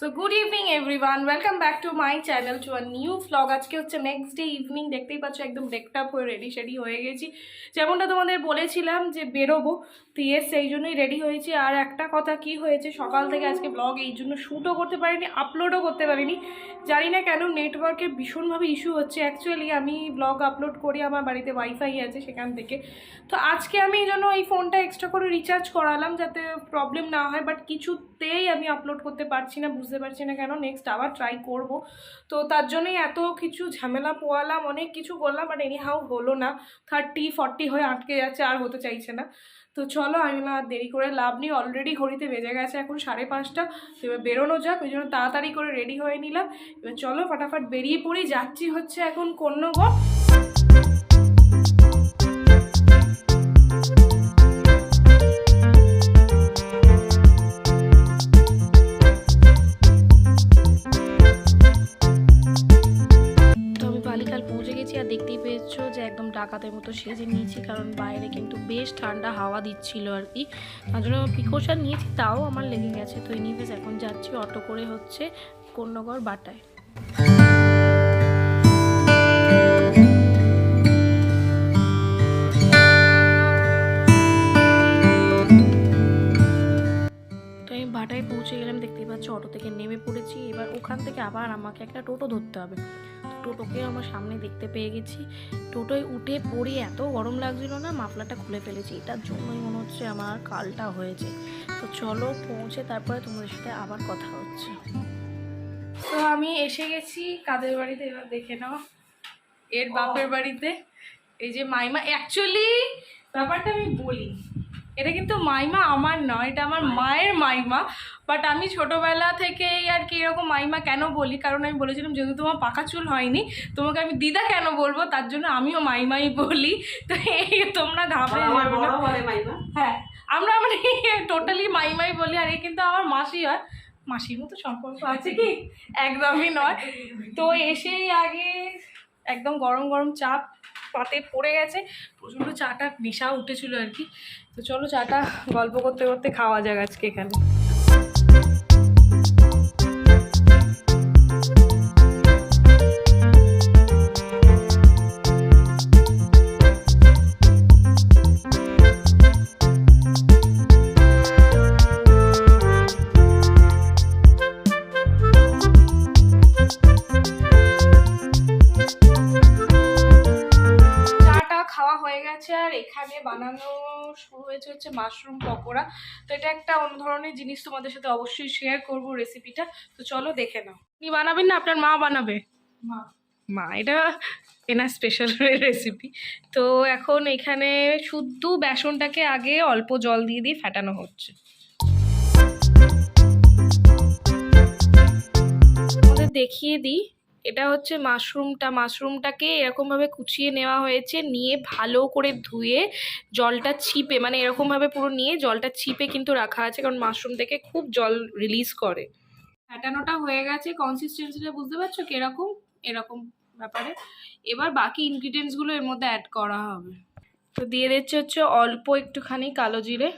So good evening everyone, welcome back to my channel to a new vlog. আজকে হচ্ছে next day evening, দেখতেই পাচ্ছ একদম ডেকটাপ হয়ে রেডি শেডি হয়ে গেছি। যেমনটা তোমাদের বলেছিলাম যে বেরোবো, তো সেই জন্যই রেডি হয়েছি। আর একটা কথা কি হয়েছে, সকাল থেকে আজকে ব্লগ এই জন্য শ্যুটও করতে পারিনি, আপলোডও করতে পারিনি। জানি না কেন নেটওয়ার্কের ভীষণভাবে ইস্যু হচ্ছে। অ্যাকচুয়ালি আমি ব্লগ আপলোড করি আমার বাড়িতে ওয়াইফাই আছে সেখান থেকে। তো আজকে আমি এই জন্য এই ফোনটা এক্সট্রা করে রিচার্জ করালাম যাতে প্রবলেম না হয়, বাট কিছুতেই আমি আপলোড করতে পারছি না, বুঝতে পারছি না কেন। নেক্সট আবার ট্রাই করব। তো তার জন্যই এত কিছু ঝামেলা পোয়ালাম, অনেক কিছু করলাম, বাট এনিহাউ হলো না। 30-40 হয়ে আটকে যাচ্ছে, আর হতে চাইছে না। তো চলো, আমি না দেরি করে লাভ নেই, অলরেডি ঘড়িতে বেজে গেছে এখন 5:30। এবার বেরোনো যাক, ওই জন্য তাড়াতাড়ি করে রেডি হয়ে নিলাম। এবার চলো ফটাফট বেরিয়ে পড়ি। যাচ্ছি হচ্ছে এখন কোন্নগর। আর দেখতেই পেয়েছো যে একদম ডাকাতের মতো সেজে নিয়েছি, কারণ বাইরে কিন্তু বেশ ঠান্ডা হাওয়া দিচ্ছিল আর কি। তার জন্য প্রিকশন নিয়েছি, তাও আমার লেগে গেছে। তো এনিওয়েজ এখন যাচ্ছি অটো করে হচ্ছে কোন্নগর বাটায়। বাটায় পৌঁছে গেলাম, দেখতেই পাচ্ছ অটো থেকে নেমে পড়েছি। এবার ওখান থেকে আবার আমাকে একটা টোটো ধরতে হবে। টোটোকে আমার সামনে দেখতে পেয়ে গেছি। টোটোয় উঠে পড়ে এত গরম লাগছিল না, মাফলাটা খুলে ফেলেছি। এটার জন্যই মনে হচ্ছে আমার কালটা হয়েছে। তো চলো পৌঁছে তারপরে তোমাদের সাথে আবার কথা হচ্ছে। তো আমি এসে গেছি কাদের বাড়িতে, এবার দেখে নাও, এর বাপের বাড়িতে। এই যে মাইমা, অ্যাকচুয়ালি ব্যাপারটা আমি বলি, এটা কিন্তু মাইমা আমার নয়, এটা আমার মায়ের মাইমা। বাট আমি ছোটোবেলা থেকেই আর কি এরকম মাইমা কেন বলি, কারণ আমি বলেছিলাম যেহেতু তোমার পাকা চুল হয়নি, তোমাকে আমি দিদা কেন বলবো, তার জন্য আমিও মাইমাই বলি। তো এই তোমরা ঘাবড়ে যাবে না। হ্যাঁ, আমরা মানে টোটালি মাইমাই বলি। আর এই কিন্তু আমার মাসি হয়, মাসির মতো সম্পর্ক আছে কি? একদমই নয়। তো এসেই আগে একদম গরম গরম চা পাতে পড়ে গেছে, প্রচণ্ড চাটা নেশা উঠেছিল আর কি। তো চলো চাটা গল্প করতে করতে খাওয়া যাক আজকে এখানে। খাওয়া হয়ে গেছে, আর এখানে বানানো শুরু হয়েছে হচ্ছে মাশরুম পকোড়া। তো এটা একটা অন্য ধরনের জিনিস, তোমাদের সাথে অবশ্যই শেয়ার করব রেসিপিটা। তো চলো দেখে নাও। আপনি বানাবেন না, আপনার মা বানাবে? মা, এটা এনার স্পেশাল রেসিপি। তো এখন এখানে শুদ্ধ বেসনটাকে আগে অল্প জল দিয়ে দিয়ে ফেটানো হচ্ছে। আমাদের দেখিয়ে দিই, এটা হচ্ছে মাশরুমটাকে এরকমভাবে কুচিয়ে নেওয়া হয়েছে, নিয়ে ভালো করে ধুয়ে জলটা ছিপে, মানে এরকমভাবে পুরো নিয়ে জলটা ছিপে কিন্তু রাখা আছে, কারণ মাশরুম থেকে খুব জল রিলিজ করে। ফ্যাটানোটা হয়ে গেছে, কনসিস্টেন্সিটা বুঝতে পারছো কিরকম, এরকম ব্যাপারে। এবার বাকি ইনগ্রিডিয়েন্টসগুলো এর মধ্যে অ্যাড করা হবে। তো দিয়ে দিচ্ছে হচ্ছে অল্প একটুখানি কালো জিরে।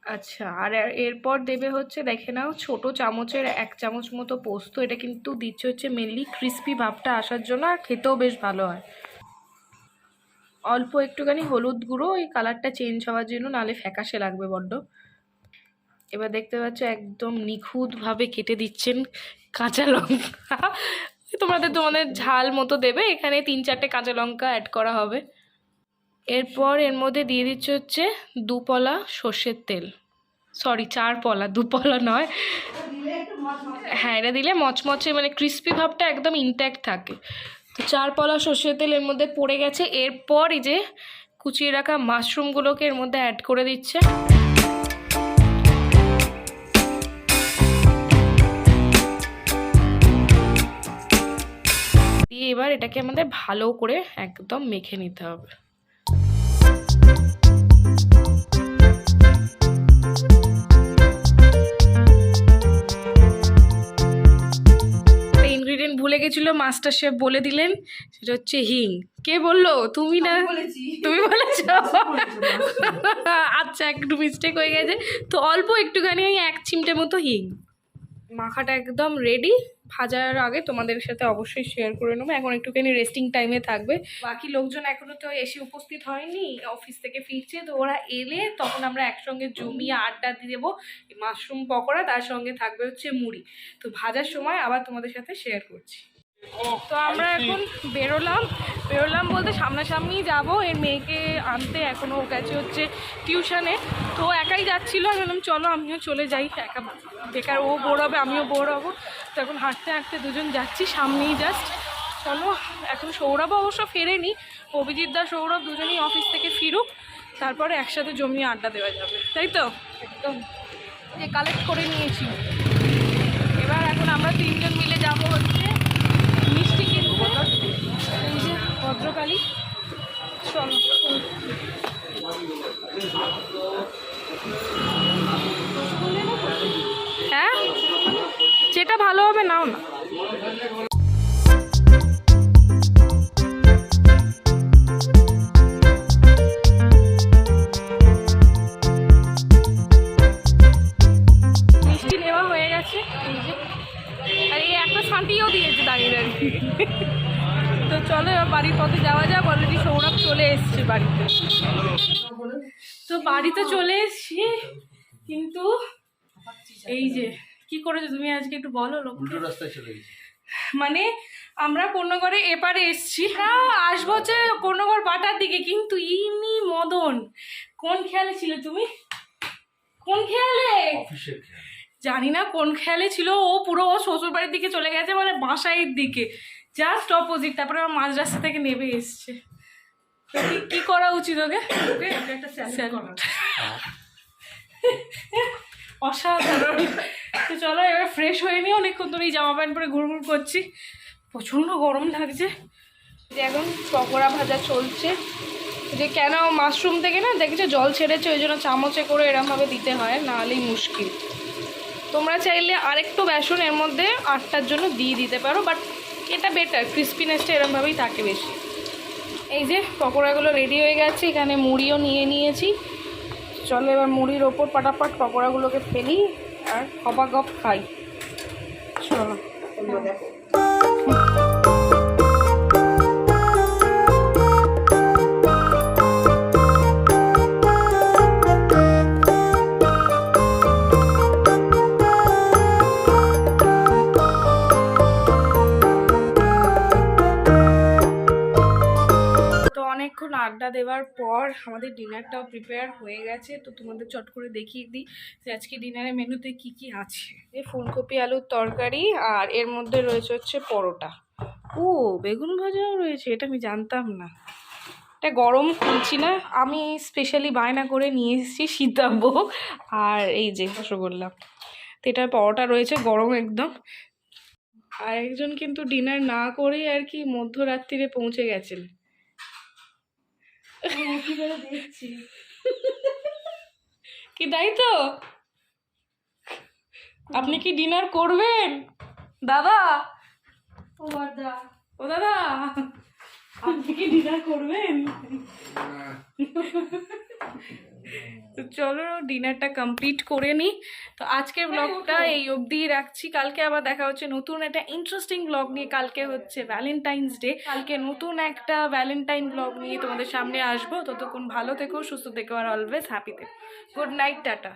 আচ্ছা, আর এরপর দেবে হচ্ছে, দেখে নাও, ছোট চামচের 1 চামচ মতো পোস্ত। এটা কিন্তু দিচ্ছে হচ্ছে মেনলি ক্রিস্পি ভাবটা আসার জন্য, আর খেতেও বেশ ভালো হয়। অল্প একটুখানি হলুদ গুঁড়ো, এই কালারটা চেঞ্জ হওয়ার জন্য, নাহলে ফ্যাকাশে লাগবে বড্ড। এবার দেখতে পাচ্ছ একদম নিখুঁতভাবে কেটে দিচ্ছেন কাঁচা লঙ্কা। তোমাদের ঝাল মতো দেবে, এখানে 3-4টে কাঁচা লঙ্কা অ্যাড করা হবে। এরপর এর মধ্যে দিয়ে দিচ্ছে হচ্ছে 2 পলা সর্ষের তেল, সরি 4 পলা, 2 পলা নয়। হ্যাঁ, এটা দিলে মচমচে মানে ক্রিস্পি ভাবটা একদম ইনট্যাক্ট থাকে। তো 4 পলা সর্ষের তেল এর মধ্যে পড়ে গেছে। এরপর এই যে কুচিয়ে রাখা মাশরুমগুলোকে এর মধ্যে অ্যাড করে দিচ্ছে। দিয়ে এবার এটাকে আমাদের ভালো করে একদম মেখে নিতে হবে। ইনগ্রিডিয়েন্ট ভুলে গেছিল মাস্টার শেফ বলে দিলেন, সেটা হচ্ছে হিং। কে বললো? তুমি না? তুমি বলেছ? আচ্ছা, একটু মিস্টেক হয়ে গেছে, তো অল্প একটুখানি ওই 1 চিমটে মতো হিং। মাখাটা একদম রেডি। ভাজার আগে তোমাদের সাথে অবশ্যই শেয়ার করে নেবো। এখন একটুখানি রেস্টিং টাইমে থাকবে। বাকি লোকজন এখনো তো এসে উপস্থিত হয়নি, অফিস থেকে ফিরছে, তো ওরা এলে তখন আমরা একসঙ্গে জমিয়ে আড্ডা দিয়ে দেবো। মাশরুম পকোড়া, তার সঙ্গে থাকবে হচ্ছে মুড়ি। তো ভাজার সময় আবার তোমাদের সাথে শেয়ার করছি। তো আমরা এখন বেরোলাম বলতে সামনাসামনি যাব। এর মেয়েকে আনতে, এখনও ও গেছে হচ্ছে টিউশনে, তো একাই যাচ্ছিল। আমি বললাম চলো আমিও চলে যাই, একা বেকার ও বোর হবে, আমিও বোর হবো। তো এখন হাঁটতে হাঁটতে দুজন যাচ্ছি, সামনেই জাস্ট। চলো, এখন সৌরভ অবশ্য ফেরেনি, অভিজিৎ দা সৌরভ দুজনেই অফিস থেকে ফিরুক, তারপরে একসাথে জমিয়ে আড্ডা দেওয়া যাবে, তাই তো? একদম যে কালেক্ট করে নিয়েছি। এবার এখন আমরা 3 জন মিলে যাবো হচ্ছে মিষ্টি কিনতে, এই যে ভদ্রকালী। চলো। হ্যাঁ, যেটা ভালো হবে নাও না। মিষ্টি নেওয়া হয়ে গেছে, এই যে, আর এই একটা শান্তিও দিয়েছে দাঁড়িয়ে দাঁড়িয়ে। তো চলো এবার বাড়ির পথে যাওয়া যাক। অলরেডি সৌরভ চলে এসছে বাড়িতে। তো বাড়িতে চলে এসছি, কিন্তু এই যে কি করেছো তুমি আজকে একটু বলো। উল্টো রাস্তায় চলে গেছি, মানে আমরা পূর্ণগড়ে এপারে এসছি, হ্যাঁ আসবো হচ্ছে পূর্ণগড় বাটার দিকে, কিন্তু ইনি মদন। কোন খেয়ালে ছিলে তুমি? কোন খেয়ালে? অফিসের খেয়াল। জানি না কোন খেয়ালে ছিল, ও পুরো ও শ্বশুর বাড়ির দিকে চলে গেছে, মানে বাসাইয়ের দিকে, জাস্ট অপোজিট। তারপরে আমার মাঝ রাস্তা থেকে নেমে এসছে। কি করা উচিত ওকে? একটা স্যালুট। অসাধারণ। তো চলো এবার ফ্রেশ হয়ে নিই, অনেকক্ষণ ধরে এই জামা প্যান্ট পরে ঘুরঘুর করছি, প্রচণ্ড গরম লাগছে। যে এখন পকোড়া ভাজা চলছে, যে কেন মাশরুম থেকে না দেখেছো জল ছেড়েছে, ওই জন্য চামচে করে এরমভাবে দিতে হয়, নাহলেই মুশকিল। তোমরা চাইলে আরেকটু বেসন এর মধ্যে আটটার জন্য দিয়ে দিতে পারো, বাট এটা বেটার, ক্রিস্পিনেসটা এরমভাবেই থাকে বেশি। এই যে পকোড়াগুলো রেডি হয়ে গেছে, এখানে মুড়িও নিয়ে নিয়েছি। চলো এবার মুড়ির ওপর পাটাপাট পকোড়াগুলোকে ফেলি আর গপ খাই। চলো। অনেকক্ষণ আড্ডা দেওয়ার পর আমাদের ডিনারটাও প্রিপেয়ার হয়ে গেছে। তো তোমাদের চট করে দেখিয়ে দিই যে আজকে ডিনারের মেনুতে কি কি আছে। এই ফুলকপি আলুর তরকারি, আর এর মধ্যে রয়েছে হচ্ছে পরোটা। ও বেগুন ভাজাও রয়েছে, এটা আমি জানতাম না। এটা গরম খুলছি না, আমি স্পেশালি বায়না করে নিয়ে এসেছি সীতাভোগ, আর এই যে রসগোল্লা। তো এটার পরোটা রয়েছে গরম একদম। আর একজন কিন্তু ডিনার না করেই আর কি মধ্যরাত্রিরে পৌঁছে গেছেন। দেখছি কি তাই তো? আপনি কি ডিনার করবেন দাদা? ও দাদা, আপনি কি ডিনার করবেন? তো চলো ডিনারটা কমপ্লিট করে নিই। তো আজকের ব্লগটা এই অবধি রাখছি, কালকে আবার দেখা হচ্ছে নতুন একটা ইন্টারেস্টিং ব্লগ নিয়ে। কালকে হচ্ছে ভ্যালেন্টাইন্স ডে, কালকে নতুন একটা ভ্যালেন্টাইন ব্লগ নিয়ে তোমাদের সামনে আসবো। ততক্ষণ ভালো থেকো, সুস্থ থেকো, আর অলওয়েজ হ্যাপি থেকো। Good night, tata.